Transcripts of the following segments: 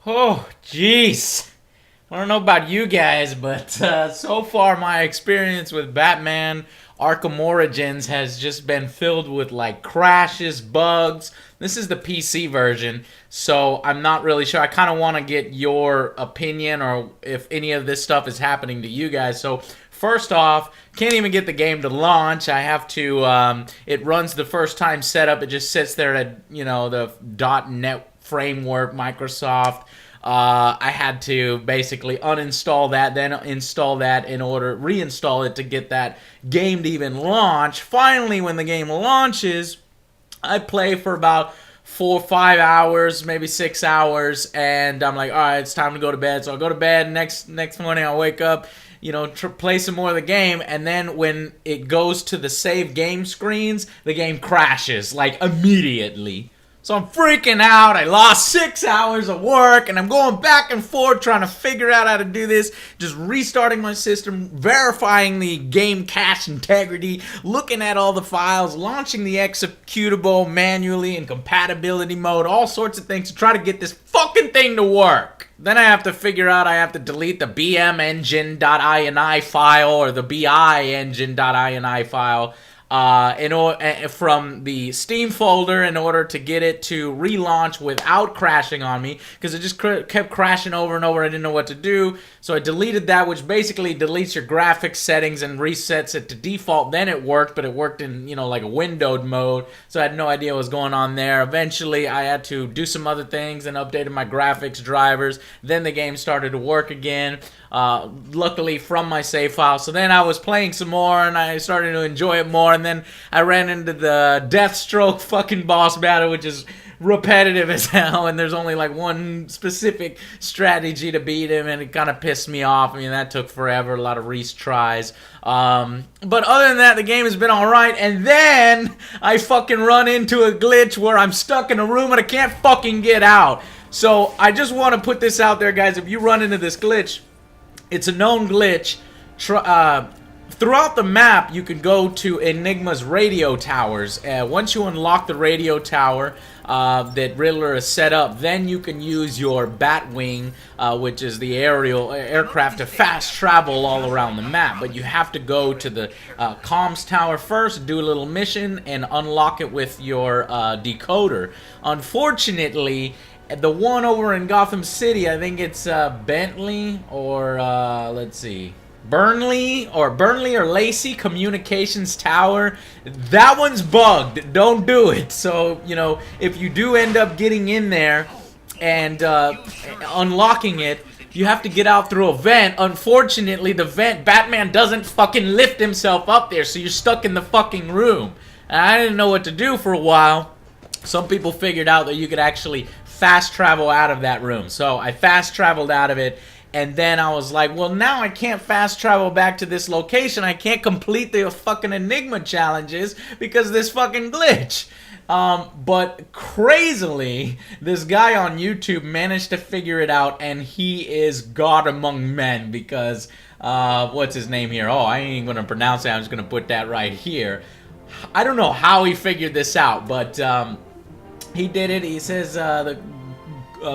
Oh, jeez. I don't know about you guys, but so far my experience with Batman Arkham Origins has just been filled with like crashes, bugs. This is the PC version, so I'm not really sure. I kind of want to get your opinion or if any of this stuff is happening to you guys. So first off, can't even get the game to launch. I have to, it runs the first time setup. It just sits there at, the .NET framework, Microsoft. I had to basically uninstall that, then install that in order, reinstall it to get that game to even launch. Finally, when the game launches, I play for about 4 or 5 hours, maybe 6 hours, and I'm like, all right, it's time to go to bed. So I go to bed. Next morning, I wake up, play some more of the game, and then when it goes to the save game screens, the game crashes like immediately. So I'm freaking out. I lost 6 hours of work, and I'm going back and forth trying to figure out how to do this. Just restarting my system, verifying the game cache integrity, looking at all the files, launching the executable manually in compatibility mode, all sorts of things to try to get this fucking thing to work. Then I have to figure out I have to delete the bmengine.ini file or the biengine.ini file from the Steam folder in order to get it to relaunch without crashing on me, because it just kept crashing over and over. I didn't know what to do, so I deleted that, which basically deletes your graphics settings and resets it to default. Then it worked, but it worked in, like a windowed mode, so I had no idea what was going on there. Eventually, I had to do some other things and updated my graphics drivers. Then the game started to work again, luckily from my save file. So then I was playing some more, and I started to enjoy it more. And then I ran into the Deathstroke fucking boss battle, which is repetitive as hell, and there's only like one specific strategy to beat him, and it kind of pissed me off. I mean, that took forever, a lot of retries. But other than that, the game has been alright, and then I fucking run into a glitch where I'm stuck in a room and I can't fucking get out. So I just want to put this out there, guys. If you run into this glitch, it's a known glitch. Throughout the map, you can go to Enigma's radio towers. Once you unlock the radio tower that Riddler has set up, then you can use your Batwing, which is the aircraft, to fast travel all around the map. But you have to go to the comms tower first, do a little mission, and unlock it with your decoder. Unfortunately, the one over in Gotham City, I think it's Bentley or let's see, Burnley or Lacey Communications Tower. That one's bugged. Don't do it. So, if you do end up getting in there and unlocking it, you have to get out through a vent. Unfortunately, the vent, Batman doesn't fucking lift himself up there, so you're stuck in the fucking room. And I didn't know what to do for a while. Some people figured out that you could actually fast travel out of that room. So I fast traveled out of it, and then I was like, well, now I can't fast travel back to this location. I can't complete the fucking Enigma challenges because of this fucking glitch. But crazily, this guy on YouTube managed to figure it out, and he is God among men because, what's his name here? Oh, I ain't even gonna pronounce it. I'm just gonna put that right here. I don't know how he figured this out, but he did it. He says the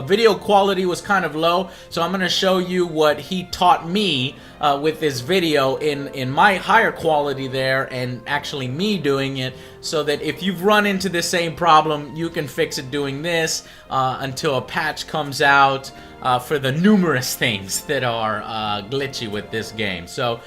video quality was kind of low, so I'm going to show you what he taught me with this video in my higher quality there, and actually me doing it, so that if you've run into the same problem, you can fix it doing this until a patch comes out for the numerous things that are glitchy with this game. So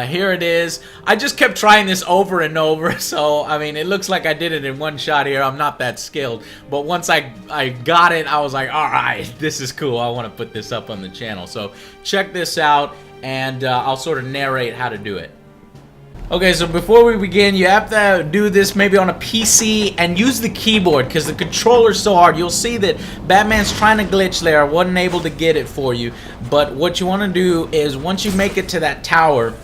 here it is. I just kept trying this over and over, so I mean, it looks like I did it in one shot here. I'm not that skilled, but once I got it, I was like, alright, this is cool. I want to put this up on the channel. So check this out, and I'll sort of narrate how to do it. Okay, so before we begin, you have to do this maybe on a PC and use the keyboard because the controller's so hard. You'll see that Batman's trying to glitch there. I wasn't able to get it for you. But what you want to do is once you make it to that tower,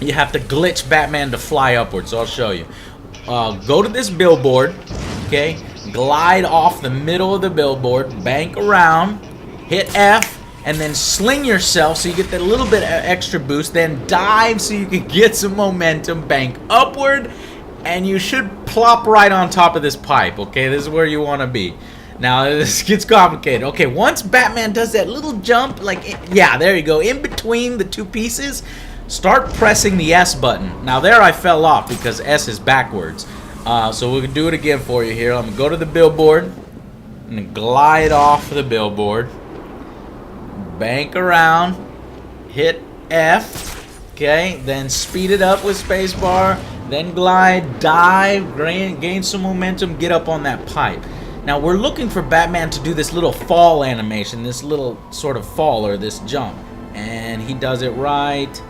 you have to glitch Batman to fly upwards. So I'll show you. Go to this billboard, okay? Glide off the middle of the billboard, bank around, hit F, and then sling yourself so you get that little bit of extra boost, then dive so you can get some momentum, bank upward, and you should plop right on top of this pipe, okay? This is where you want to be. Now this gets complicated. Okay, once Batman does that little jump, like, yeah, there you go, in between the two pieces, start pressing the S button. Now there I fell off because S is backwards. So we can do it again for you here. I'm gonna go to the billboard and glide off the billboard, bank around, hit F, okay, then speed it up with spacebar, then glide, dive, gain some momentum, get up on that pipe. Now we're looking for Batman to do this little fall animation, this little sort of fall or this jump. And he does it right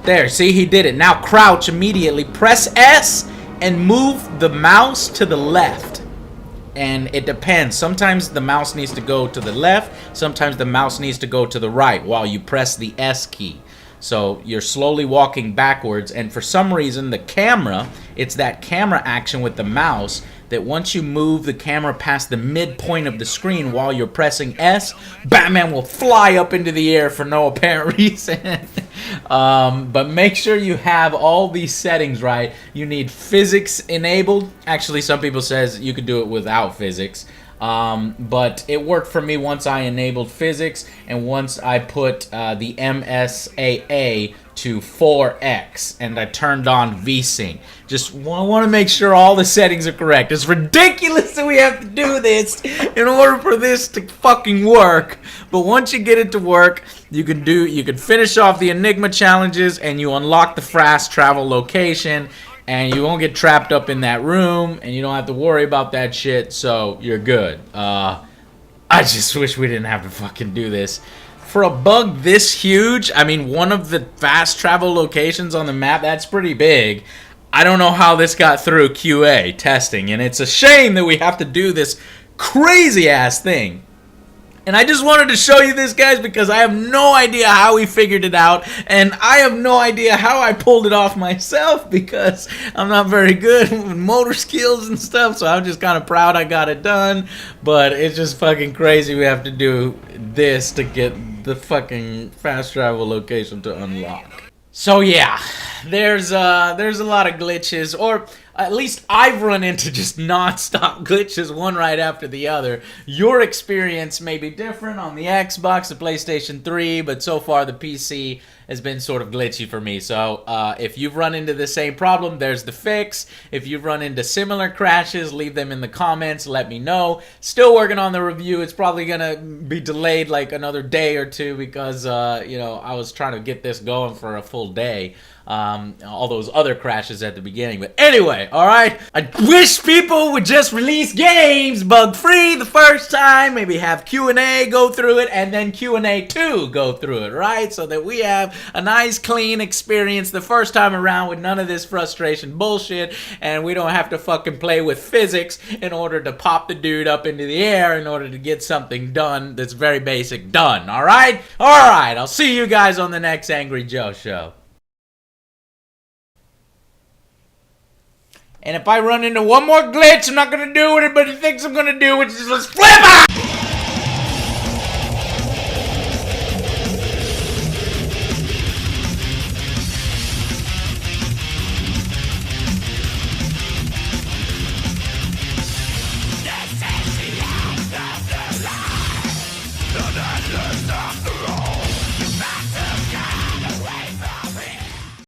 there. See, he did it. Now crouch immediately, press S and move the mouse to the left. And it depends. Sometimes the mouse needs to go to the left, sometimes the mouse needs to go to the right while you press the S key. So you're slowly walking backwards, and for some reason the camera, it's that camera action with the mouse that once you move the camera past the midpoint of the screen while you're pressing S, Batman will fly up into the air for no apparent reason. But make sure you have all these settings right. You need physics enabled. Actually, some people says you could do it without physics. But it worked for me once I enabled physics and once I put the MSAA to 4x and I turned on VSync. Just want to make sure all the settings are correct. It's ridiculous that we have to do this in order for this to fucking work. But once you get it to work, you can finish off the Enigma challenges and you unlock the fast travel location. And you won't get trapped up in that room, and you don't have to worry about that shit, so you're good. I just wish we didn't have to fucking do this. For a bug this huge, I mean, one of the fast travel locations on the map, that's pretty big. I don't know how this got through QA testing, and it's a shame that we have to do this crazy-ass thing. And I just wanted to show you this, guys, because I have no idea how we figured it out. And I have no idea how I pulled it off myself because I'm not very good with motor skills and stuff. So I'm just kind of proud I got it done. But it's just fucking crazy we have to do this to get the fucking fast travel location to unlock. So yeah, there's a lot of glitches, or at least I've run into just non-stop glitches, one right after the other. Your experience may be different on the Xbox, the PlayStation 3, but so far the PC has been sort of glitchy for me. So if you've run into the same problem, there's the fix. If you've run into similar crashes, leave them in the comments, let me know. Still working on the review. It's probably gonna be delayed like another day or two because you know, I was trying to get this going for a full day. All those other crashes at the beginning. But anyway, alright, I wish people would just release games bug-free the first time, maybe have Q&A go through it, and then Q&A 2 go through it, right? So that we have a nice clean experience the first time around with none of this frustration bullshit, and we don't have to fucking play with physics in order to pop the dude up into the air in order to get something done that's very basic done, alright? Alright, I'll see you guys on the next Angry Joe Show. And if I run into one more glitch, I'm not gonna do what everybody thinks I'm gonna do, which is let's flip out!